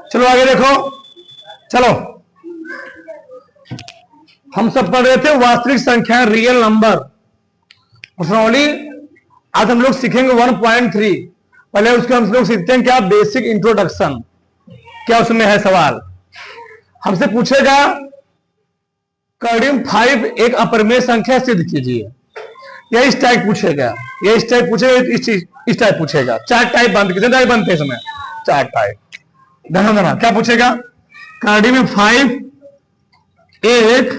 चलो आगे देखो। चलो हम सब पढ़ रहे थे वास्तविक संख्या रियल नंबर प्रश्नावली। आज हम लोग सीखेंगे 1.3। पहले उसके हम लोग सीखते हैं क्या बेसिक इंट्रोडक्शन। क्या उसमें है सवाल, हमसे पूछेगा कर्डियम 5 एक अपरिमेय संख्या सिद्ध कीजिए। या इस टाइप पूछेगा, या इस टाइप पूछेगा, इस टाइप पूछेगा। 4 टाइप बनते, कितने टाइप बनते हैं इसमें? 4 टाइप। ध्यान देना क्या पूछेगा। कार्डियम 5 एक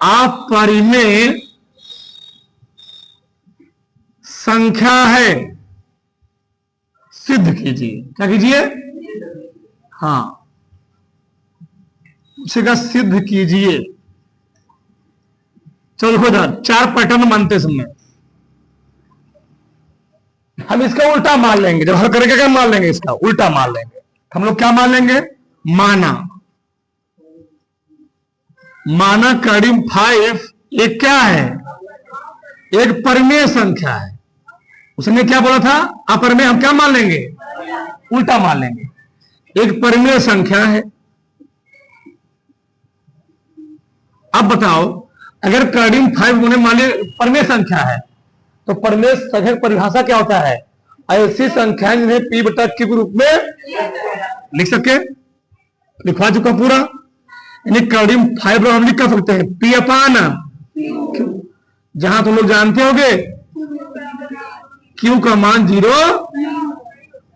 अपरिमेय संख्या है, सिद्ध कीजिए। क्या कीजिए? हाँ, पूछेगा सिद्ध कीजिए। चलो देखो इधर 4 पैटर्न बनते इसमें। हम इसका उल्टा मान लेंगे। जब हल करेंगे क्या मान लेंगे? इसका उल्टा मान लेंगे। हम लोग क्या मान लेंगे? माना कार्डियम 5 एक क्या है? एक परिमेय संख्या है। उसने क्या बोला था? अपरिमेय। हम क्या मान लेंगे? उल्टा मान लेंगे। एक परिमेय संख्या है। अब बताओ, अगर कार्डियम 5 उन्हें मान लिया परिमेय संख्या है, तो परिमेय संख्या की परिभाषा क्या होता है? ऐसी संख्या जिन्हें P बटा Q के रूप में लिख सके। लिखवा चुका पूरा। यानी कार्डियम 5 हम लिख कर सकते हैं P अपान Q। जहां तुम लोग जानते होगे Q का मान 0।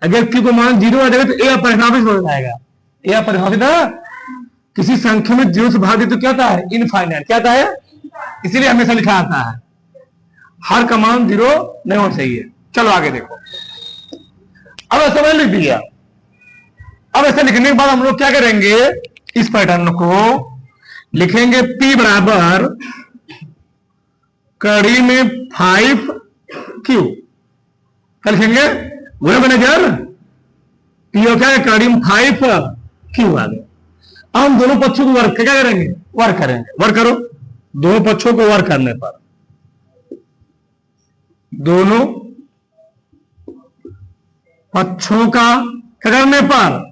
अगर Q का मान 0 आ जाएगा तो A अपरिभाषित हो जाएगा। A अपरिभाषित ना, किसी संख्या में 0 से भाग दे तो क्या होता है? इनफाइनाइट। क्या होता है? इसीलिए हमेशा लिखा आता है हर का मान 0 नहीं होना चाहिए। चलो आगे देखो। अब ऐसा मैंने लिख दिया। अब ऐसा लिखने के बाद हम लोग क्या करेंगे? इस पैटर्न को लिखेंगे P बराबर कार्डियम 5 Q। क्या लिखेंगे? वो मैनेजर P और क्या है? कार्डियम 5 Q आ गया। अब हम दोनों पक्षों को वर्क क्या करेंगे? वर्क करेंगे। वर्क करो। दोनों पक्षों को वर्क करने पर, दोनों पक्षों का क्या करने पर?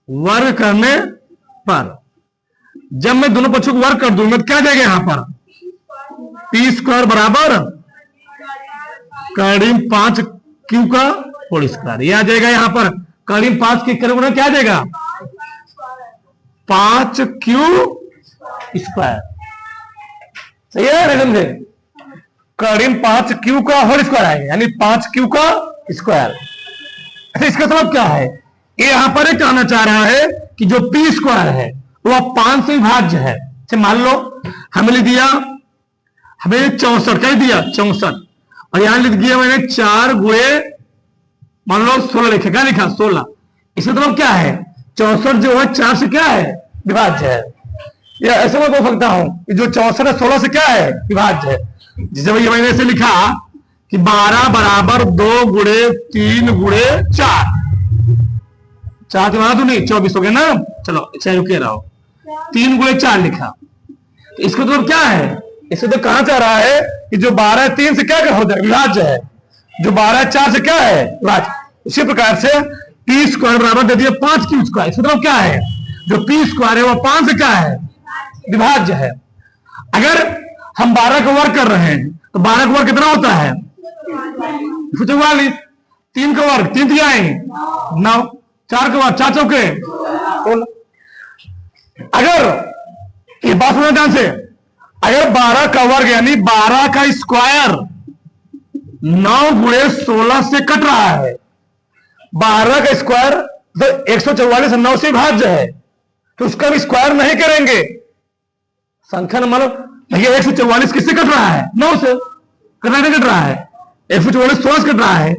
वर्क करने पर। जब मैं दोनों पक्षों को वर्क कर दूंगा तो क्या जाएगा यहां पर? P² बराबर कार्डियम 5 Q का होल स्क्वायर। यह आ जाएगा यहां पर। कार्डियम 5 के करना क्या आ जाएगा? 5Q square. सही है? समझे? कार्डियम 5Q का होल स्क्वायर आएगा, यानी 5Q का स्क्वायर। अच्छा, इसका मतलब क्या है? ये यहां पर एक कहना चाह रहा है कि जो P² है वो 5 से विभाज्य है। मान लो हमें लिख दिया, हमें 64 क्या दिया? 64। और यहां लिख दिया मैंने 4 गुणे मान लो 16 लिखे। क्या लिखा? 16। इसका मतलब क्या है? 64 जो है 4 से क्या है? विभाज्य है। या ऐसे मैं बोल सकता हूं कि जो 64 है 16 से क्या है? विभाज्य है। जिसे ये मैंने ऐसे लिखा कि 12 बराबर 2 गुणे 3 गुणे 4। 4 तो बना दू नहीं, 24 हो गया ना। चलो चाहे रुके रहो। 3 गुणे 4 लिखा। तो इसको तो क्या है? इसको तो कहा जा रहा है कि जो 12 3 से क्या हो जाएगा? विभाज्य है। जो 12 4 से क्या है? विभाज्य। इसी प्रकार से P² बराबर दे दिया 5Q स्क्वायर। इसका मतलब क्या है? जो P² है वो 5 से क्या है? विभाज्य है। अगर हम 12 का वर्ग कर रहे हैं तो 12 का वर्ग कितना होता है? 44। 3 का वर्ग 3 दिया है 9। 4 का वर्ग 4 चौके 16। अगर ये बात सुनो ध्यान से, अगर 12 का वर्ग यानी 12 का स्क्वायर 9 गुणे 16 से कट रहा है, 12 का स्क्वायर तो 144 9 से भाज्य है, तो उसका भी स्क्वायर नहीं करेंगे। संख्या मतलब भैया 144 किससे कट रहा है? 9 से। कितना कट रहा है? 144 16 से कट रहा है।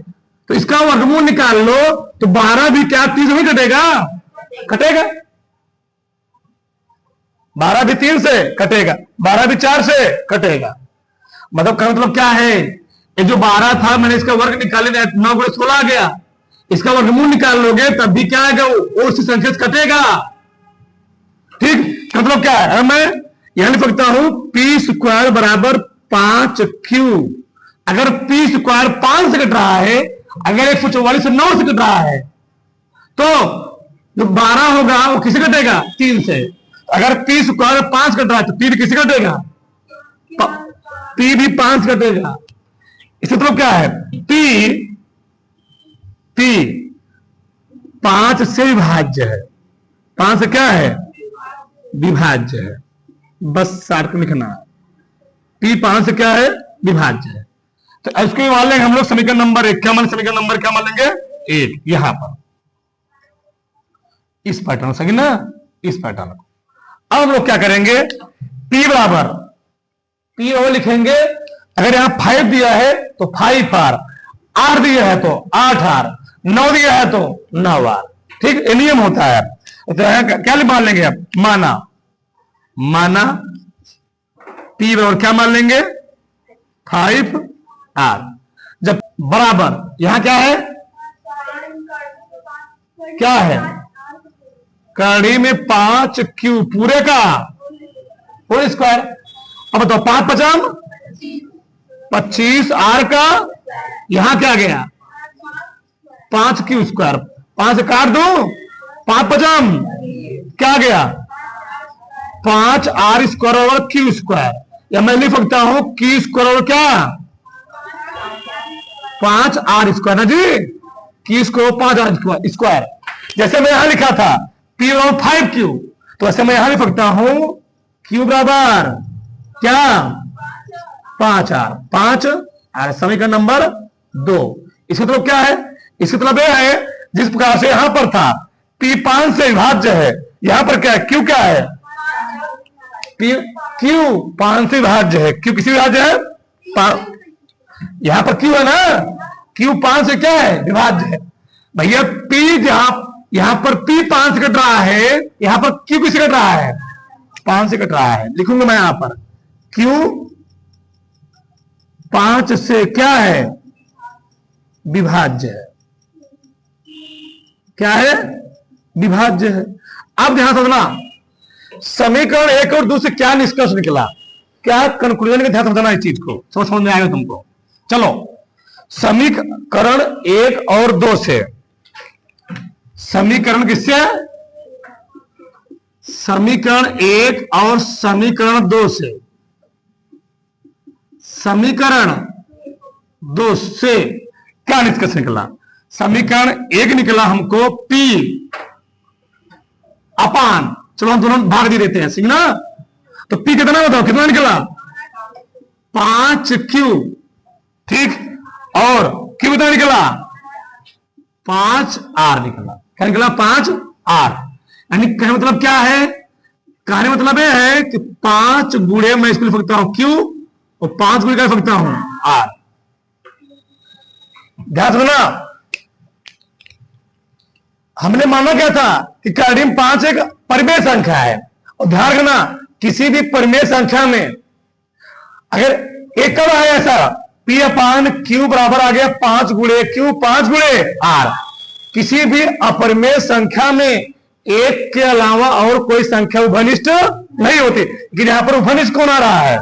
तो इसका वर्गमूल निकाल लो तो 12 भी क्या 3 से नहीं कटेगा? कटेगा। 12 भी 3 से कटेगा, 12 भी 4 से कटेगा। मतलब क्या है? ये जो 12 था मैंने इसका वर्ग निकाले 9 गुणे 16 आ गया। इसका वर्गमूल निकाल लोगे तब भी क्या आएगा? वो उसी संख्या से कटेगा। ठीक, मतलब क्या है? मैं यहां लिख सकता हूं P² बराबर 5Q। अगर P² 5 से कट रहा है अगर 144 से 9 से कट रहा है तो जो 12 होगा वो किसे कटेगा? 3 से। अगर पी स्क्वायर 5 कट रहा है तो पी किसे कटेगा? पी भी 5 कटेगा। इसका मतलब क्या है? पी 5 से विभाज्य है। 5 से क्या है? विभाज्य है। बस शार्ट को लिखना है। पी 5 से क्या है? विभाज्य है। तो इसको मान लेंगे हम लोग समीकरण नंबर 1। क्या मान समीकरण नंबर क्या मान लेंगे? 1। यहां पर इस पैटर्न से ना, इस पैटर्न को। अब हम लोग क्या करेंगे? P बराबर P और लिखेंगे। अगर यहां 5 दिया है तो 5R, R दिया है तो 8R, 9 दिया है तो 9R। ठीक, ये नियम होता है। तो क्या मान लेंगे अब? माना P बराबर क्या मान लेंगे? 5R। जब बराबर यहां क्या है? क्या है? कड़ी में 5 क्यू पूरे का होल स्क्वायर। अब बताओ 5 पचाम 25 R का, यहां क्या गया? 5 क्यू स्क्वायर। 5 से काट दो, 5 पचाम क्या गया? 5 R square over Q square. या मैं लिख सकता हूं क्यू स्क्वायर ओवर क्या? 5 R स्क्वायर ना जी, क्यू स्क्वायर 5 R स्क्वायर। जैसे मैं यहां लिखा था P बराबर 5Q, तो ऐसे मैं यहां लिख सकता हूं Q बराबर क्या? 5R। 5R समीकरण नंबर 2। इसका मतलब क्या है? इसका मतलब यह है जिस प्रकार से यहां पर था P 5 से विभाज्य है, यहां पर क्या है? Q क्या है? Q 5 से विभाज्य है। Q किसी विभाज्य है? यहां पर Q है ना, Q 5 से क्या है? विभाज्य है। भैया P यहां पर P 5 से कट रहा है, यहां पर Q किसे कट रहा है? 5 से कट रहा है। लिखूंगा मैं यहां पर Q 5 से क्या है? विभाज्य है। क्या है? विभाज्य है। अब ध्यान समझना, समीकरण 1 और 2 से क्या निष्कर्ष निकला, क्या कंक्लूजन के ध्यान समझना, इस चीज को समझ में आएगा तुमको। चलो, समीकरण 1 और 2 से, समीकरण किससे? समीकरण 1 और समीकरण 2 से, समीकरण 2 से क्या निष्कर्ष निकला? समीकरण 1 निकला हमको P अपान, चलो हम दोनों भाग दे देते हैं, ठीक ना। तो P कितना बताओ, कितना निकला? 5Q। ठीक, और Q कितना निकला? 5R निकला। क्या निकला? 5R। यानी कहने मतलब क्या है? कहने मतलब यह है कि 5 गुणे मैं इसको लिख सकता हूं Q और 5 गुणे क्या लिख सकता हूं? R। ध्यान सुनना, हमने माना क्या था कि कार्डियम 5 एक परिमेय संख्या है। और ध्यान रखना, किसी भी परिमेय संख्या में अगर एक कब आया ऐसा P अपान Q बराबर आ गया 5 गुणे Q 5 गुणे R। किसी भी अपरिमेय संख्या में एक के अलावा और कोई संख्या उभयनिष्ठ नहीं होती, लेकिन यहां पर उभयनिष्ठ कौन आ रहा है?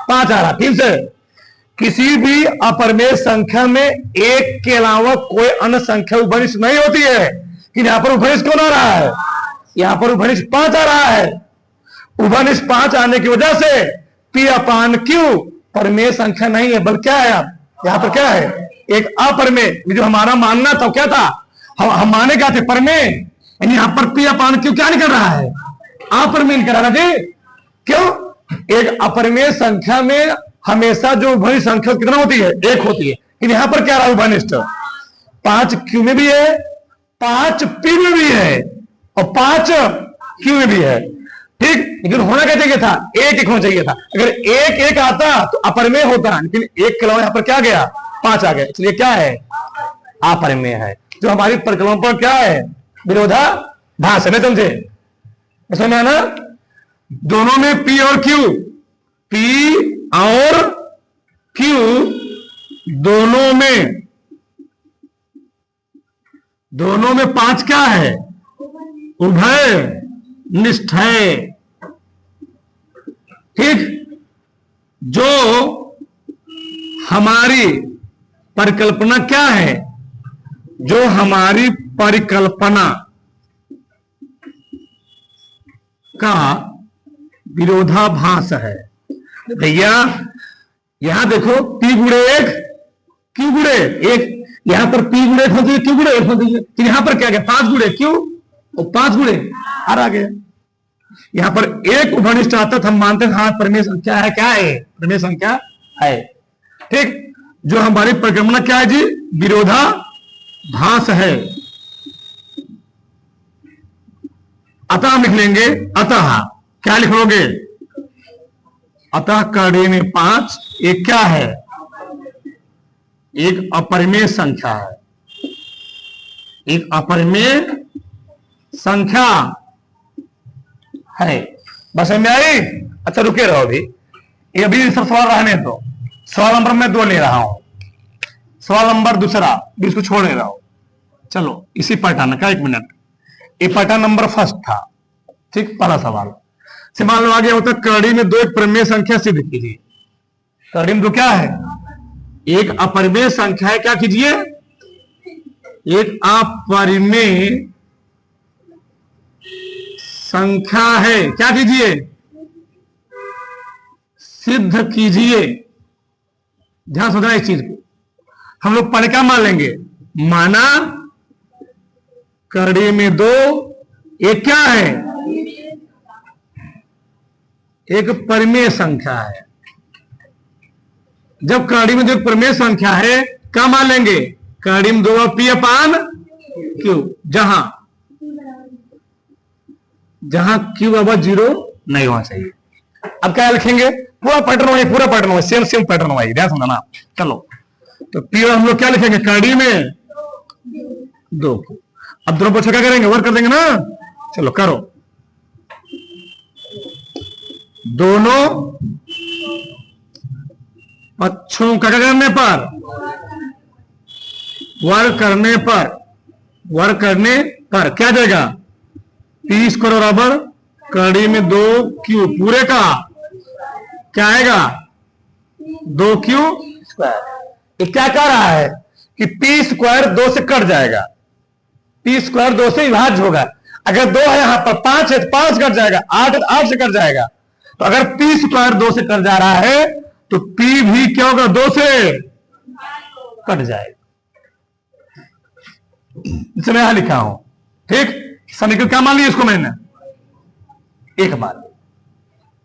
5 आ रहा। ठीक से, किसी भी अपरिमेय संख्या में एक के अलावा कोई अन्य संख्या उभयनिष्ठ नहीं होती है, लेकिन यहां पर उभयनिष्ठ कौन आ रहा है? यहां पर उभयनिष्ठ 5 आ रहा है। उभयनिष्ठ 5 आने की वजह से P अपान Q परिमेय संख्या नहीं है, बल्कि क्या है? यहां पर क्या है? एक अपरिमेय। जो हमारा मानना था क्या था? हम माने क्या थे? परिमेय। यानी यहां पर P अपान Q क्या निकल रहा है? अपरिमेय निकल रहा है। क्यों? एक अपरिमेय संख्या में हमेशा जो उभयनिष्ठ संख्या कितना होती है? 1 होती है। लेकिन यहां पर क्या रहा? उभयनिष्ठ 5Q में भी है, 5P में भी है और 5Q में भी है। ठीक, लेकिन होना क्या चाहिए था? 1 होना चाहिए था। अगर 1 आता तो अपरिमेय होता, लेकिन 1 के अलावा यहां पर क्या गया? 5 आ गया, इसलिए क्या है? अपरिमेय है। जो हमारी परिकल्पना पर क्या है? विरोधाभास है। समझे? समझ में ना? दोनों में P और Q, P और Q दोनों में 5 क्या है? उभय निष्ठ है। ठीक, जो हमारी परिकल्पना क्या है? जो हमारी परिकल्पना का विरोधाभास है। भैया यहां देखो P गुणे 1 Q गुणे 1, यहां पर P गुणे 1 होती है, Q गुणे 1 होती है, तो यहां पर क्या गया 5 गुणे Q और 5 गुणे R आ गया। यहां पर एक उभयनिष्ठ आता तो हम मानते हैं हाँ परिमेय संख्या है, क्या है परिमेय संख्या है। ठीक, जो हमारी परिकल्पना क्या है जी, विरोधाभास है। अतः हम लिख लेंगे, अतः क्या लिखोगे, अतः कड़ी में 5 एक क्या है, एक अपरिमेय संख्या है, एक अपरिमेय संख्या है। बस समझ में आई? अच्छा रुके रहो अभी, ये अभी सब सवाल रहने दो। सवाल नंबर मैं 2 ले रहा हूं, सवाल नंबर दूसरा भी इसको छोड़ नहीं रहा हूं। चलो इसी पैटर्न का 1 मिनट, ये पैटर्न नंबर फर्स्ट था। ठीक, पहला सवाल से मान लो आगे होता कड़ी में 2 एक परिमेय संख्या सिद्ध कीजिए। कड़ी में 2 क्या है, एक अपरिमेय संख्या है, क्या कीजिए, एक अपरिमेय संख्या है, क्या कीजिए, सिद्ध कीजिए। ध्यान समझना इस चीज को, हम लोग पहले क्या मान लेंगे, माना कड़ी में 2 एक क्या है, एक परिमेय संख्या है। जब कड़ी में जो परिमेय संख्या है क्या मान लेंगे, कड़ी में 2 P अपान Q, जहां Q बराबर 0 नहीं होना चाहिए। अब क्या लिखेंगे, पूरा पैटर्न वही, पूरा पैटर्न वही, सेम पैटर्न वही, ध्यान समझना। चलो तो P हम लोग क्या लिखेंगे, कड़ी में 2। अब दोनों पक्षों क्या करेंगे, वर्क कर देंगे ना। चलो करो, दोनों पक्षों का करने पर, वर्ग करने पर क्या देगा, P स्क्वायर बराबर कड़ी में 2Q पूरे का क्या आएगा, 2Q स्क्वायर। ये क्या कह रहा है कि P स्क्वायर 2 से कट जाएगा, P स्क्वायर 2 से विभाज्य होगा। अगर 2 है यहां पर, 5 है तो 5 कट जाएगा, 8 है तो 8 से कट जाएगा। तो अगर P स्क्वायर 2 से कट जा रहा है तो P भी क्या होगा, 2 से कट जाएगा। इसे मैं यहां लिखा हूं। ठीक, समीकरण क्या मान लिया इसको मैंने, 1 मान लिया।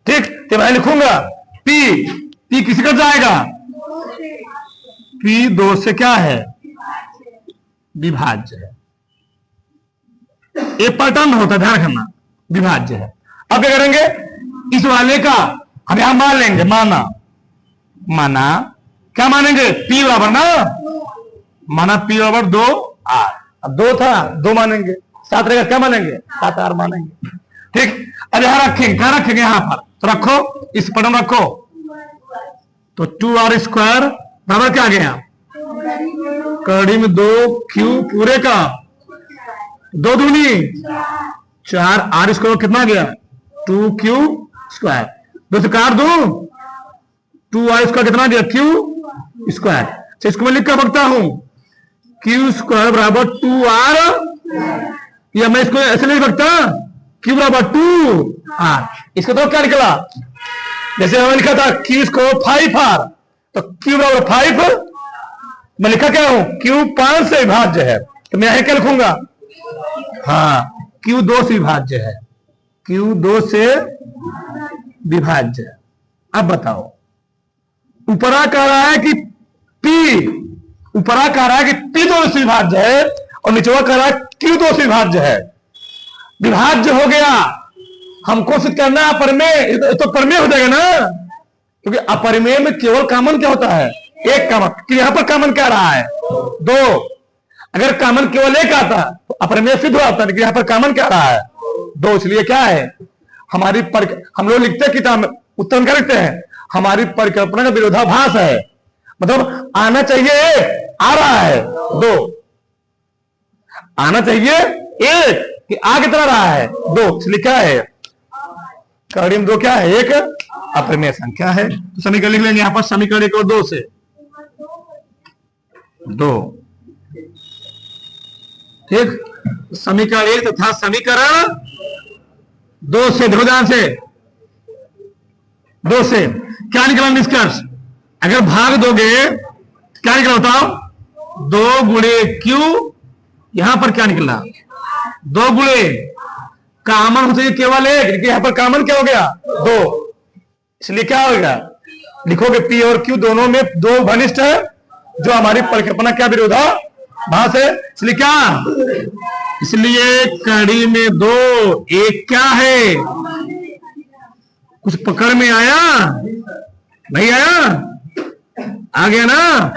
ठीक, तो मैं लिखूंगा P किसी कट जाएगा, P 2 से क्या है, विभाज्य है। एक पैटर्न होता है, ध्यान रखना, विभाज्य है। अब क्या करेंगे, इस वाले का हम यहां मान लेंगे, माना क्या मानेंगे, P बराबर ना, माना P बराबर 2R। अब 2 था, 2 मानेंगे, 7 रहेगा, क्या मानेंगे, 7R मानेंगे। ठीक, अब यहां रखेंगे, क्या रखेंगे यहां पर, तो रखो इस पटन रखो, तो 2R स्क्वायर बराबर क्या आ गया, कड़ी में 2Q पूरे का 2 दूनी 4, R स्क्वायर कितना गया, 2Q स्क्वायर, 2 से काट दो, 2R स्क्वायर कितना गया, Q स्क्वायर। तो इसको मैं लिख कर सकता हूं, Q स्क्वायर बराबर 2R, या मैं इसको ऐसे नहीं लिख सकता, Q बराबर 2R। इसका तो क्या निकला, जैसे हमने लिखा था Q स्क्वायर 5R, तो Q बराबर 5, मैं लिखा क्या हूं, Q 5 से विभाज्य है, तो मैं यहां क्या लिखूंगा, हाँ Q 2 से विभाज्य है, Q 2 से विभाज्य है। अब बताओ, ऊपरा कह रहा है कि P, ऊपरा कह रहा है कि P 2 से विभाज्य है, और निचवा कह रहा है Q 2 से विभाज्य है। विभाज्य हो गया, हमको सिद्ध करना है अपरिमेय, तो परिमेय हो जाएगा ना, क्योंकि अपरिमेय में केवल कॉमन क्या होता है, एक कॉमन, कि यहां पर कॉमन क्या रहा है, 2। अगर कॉमन केवल 1 आता तो अपरिमेय सिद्ध हो जाता, लेकिन यहां पर कॉमन क्या रहा है, 2। इसलिए क्या है, हमारी हम लोग लिखते हैं किताब में, उत्तर क्या लिखते हैं, हमारी परिकल्पना का विरोधाभास है, मतलब आना चाहिए 1, आ रहा है 2, आना चाहिए 1 कि आ कितना रहा है, 2। इसलिए क्या है, कड़ी में 2 क्या है, एक अपरिमेय संख्या है। तो समीकरण लिख लेंगे यहां पर, समीकरण 1 और 2 से, 2 ठीक। समीकरण 1 तथा समीकरण 2 से, देखो ध्यान से, 2 से क्या निकला निष्कर्ष? अगर भाग दोगे क्या निकला बताओ? 2 गुणे क्यू, यहां पर क्या निकला? 2 गुणे कॉमन हो चाहिए केवल एक, लेकिन यहां पर कॉमन क्या हो गया? 2, इसलिए क्या होगा? लिखोगे पी और क्यू दोनों में 2 घनिष्ठ है, जो हमारी परिकल्पना क्या विरोधाभास है, इसलिए क्या? इसलिए कड़ी में 2, एक क्या है? कुछ पकड़ में आया? नहीं आया? आ गया ना?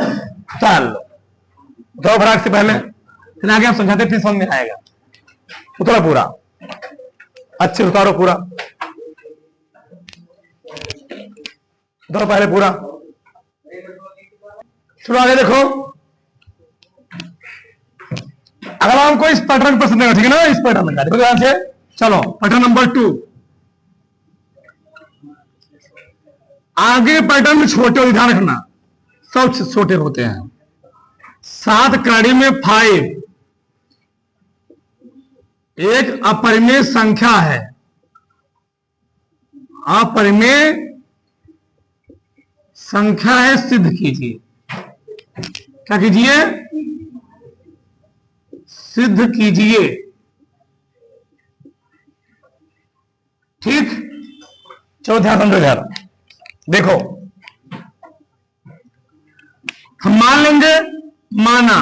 चल दो भाग से पहले फिर आगे हम समझाते, फिर समझ में आएगा। उतारो पूरा, अच्छे उतारो पूरा, उतारो पहले पूरा। चलो आगे देखो, अगर हमको इस पैटर्न पर समझेगा, ठीक है ना? इस पैटर्न का देखो ध्यान से। चलो पैटर्न नंबर 2, आगे पैटर्न में छोटे ध्यान रखना, सब छोटे होते हैं। 7 कड़ी में 5 एक अपरिमेय संख्या है। अपरिमेय संख्या है, सिद्ध कीजिए। क्या कीजिए? सिद्ध कीजिए। ठीक, चलो ध्यान समझो यार। देखो हम मान लेंगे, माना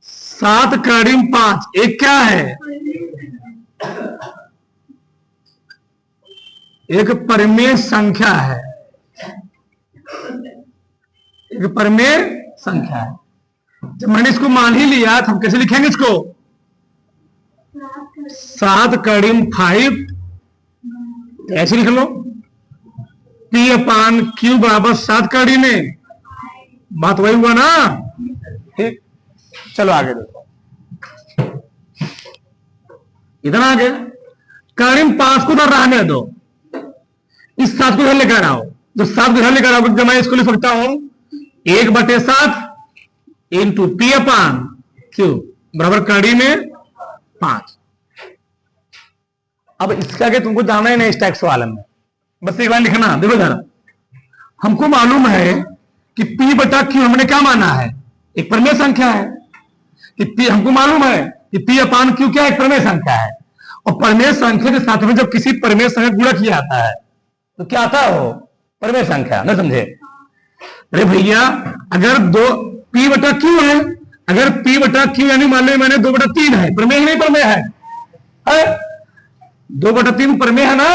7 कड़ी में 5 एक क्या है? एक परिमेय संख्या है, एक परिमेय संख्या है। जब मैंने इसको मान ही लिया तो हम कैसे लिखेंगे इसको? 7 कड़ी में 5, ऐसे लिख लो, पी अपान क्यू बराबर 7 कड़ी में, बात वही हुआ ना? ठीक, चलो आगे देखो, इधर आगे कड़ी में 5 को उधर रहने दो, इस 7 को इधर लेकर आओ। जब 7 को इधर लेकर आओगे तो मैं इसको लिख सकता हूं 1/7 इंटू पी अपान क्यू बराबर कड़ी में 5। अब इसका आगे तुमको जाना ही नहीं इस टैक्स वाले में, बस एक बार लिखना। देखो जरा, हमको मालूम है कि P बटा Q हमने क्या माना है? एक परिमेय संख्या है। कि P हमको मालूम है कि P अपान Q क्या एक परिमेय संख्या है, और परिमेय संख्या के साथ में जब किसी परिमेय संख्या गुणा किया जाता है तो क्या आता है? वो परिमेय संख्या। न समझे? अरे भैया, अगर P बटा Q है, अगर P बटा Q यानी मान लो मैंने 2/3 है, परिमेय नहीं परिमेय है? 2/3 परिमेय है ना?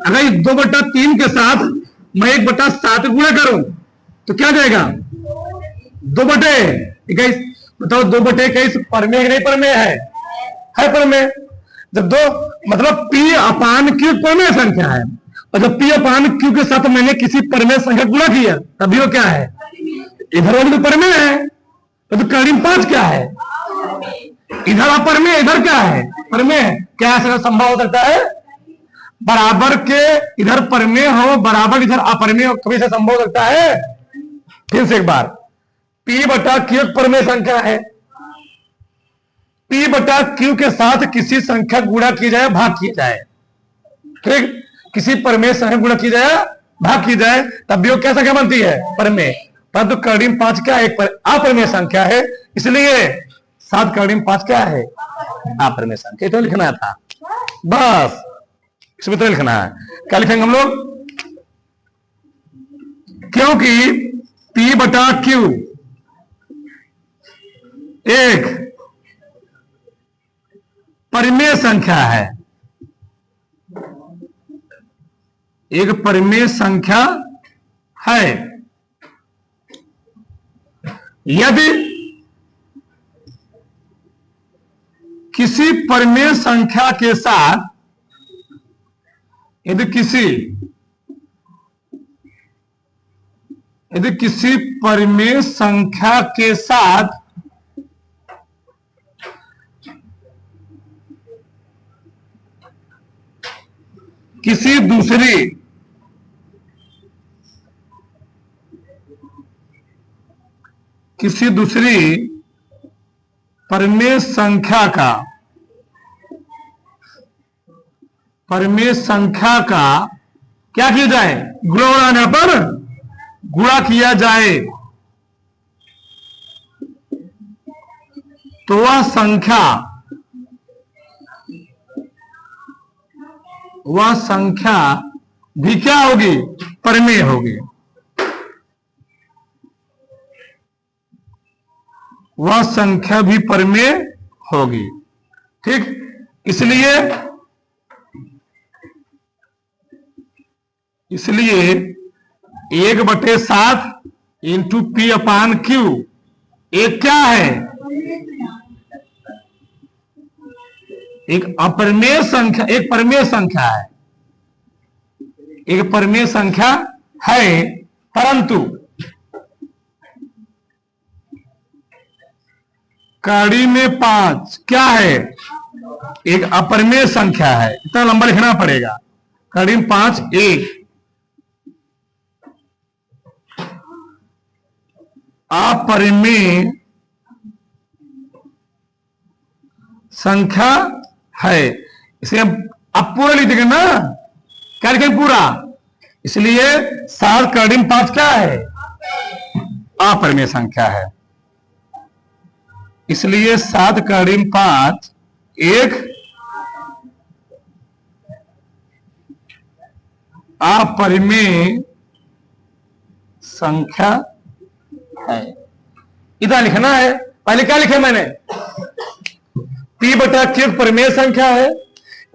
अगर 2/3 के साथ मैं 1/7 गुणा करूं तो क्या जाएगा? 2/21। बताओ 2/21 परिमेय नहीं परिमेय है? परिमेय। जब 2 मतलब P अपान Q परिमेय संख्या है, और जब P अपान Q के साथ मैंने किसी परिमेय संख्या गुणा किया तभी वो क्या है? इधर वाली तो परिमेय है, तो कड़ी में 5 क्या है? इधर अपरिमेय, इधर क्या है? परिमेय। क्या ऐसा संभव हो सकता है? बराबर के इधर परिमेय हो, बराबर इधर अपरिमेय हो, कभी से संभव हो सकता है? फिर से एक बार, P बटा Q एक परिमेय संख्या है, P बटा Q के साथ किसी संख्या गुणा की जाए, भाग की जाए, ठीक? किसी परिमेय संख्या गुणा की जाए, भाग की जाए, तब भी वो क्या संख्या बनती है? परिमेय। परंतु कड़ी में 5 क्या है? एक अपरिमेय संख्या है, इसलिए 7 कड़ी में 5 क्या है? अपरिमेय संख्या। तो लिखना था बस, इसमें तो लिखना है। क्या लिखेंगे हम लोग? क्योंकि P बटा Q एक परिमेय संख्या है, एक परिमेय संख्या है। यदि किसी परिमेय संख्या के साथ, यदि किसी परिमेय संख्या के साथ किसी दूसरी परिमेय संख्या का क्या किया जाए, गुणा पर गुणा किया जाए तो वह संख्या भी क्या होगी, परिमेय होगी। वह संख्या भी परिमेय होगी। ठीक, इसलिए 1/7 इंटू पी अपान क्यू एक क्या है, एक अपरिमेय संख्या, एक परिमेय संख्या है, एक परिमेय संख्या है, परंतु कड़ी में 5 क्या है, एक अपरिमेय संख्या है। इतना लंबा लिखना पड़ेगा। कड़ी में 5 एक अपरिमेय संख्या है। इसे अब पूरा लिख देंगे ना, क्या लिखेंगे पूरा। इसलिए 7 कड़ी में 5 क्या है, अपरिमेय संख्या है। इसलिए 7 कड़ी में 5 एक अपरिमेय संख्या है। इतना लिखना है। पहले क्या लिखे मैंने, P बटा Q परिमेय संख्या है।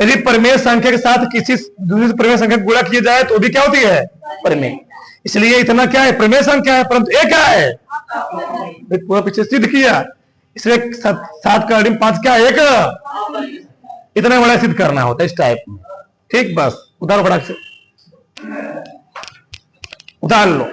यदि परिमेय संख्या के साथ किसी दूसरी परिमेय संख्या गुणा किया जाए तो भी क्या होती है, परिमेय। इसलिए इतना क्या है, परिमेय संख्या है, परंतु एक क्या है, पूरा पीछे सिद्ध किया। इसलिए 7 का 5 क्या है, एक। इतना बड़ा सिद्ध करना होता है इस टाइप में। ठीक, बस उधार बड़ा उधार लो।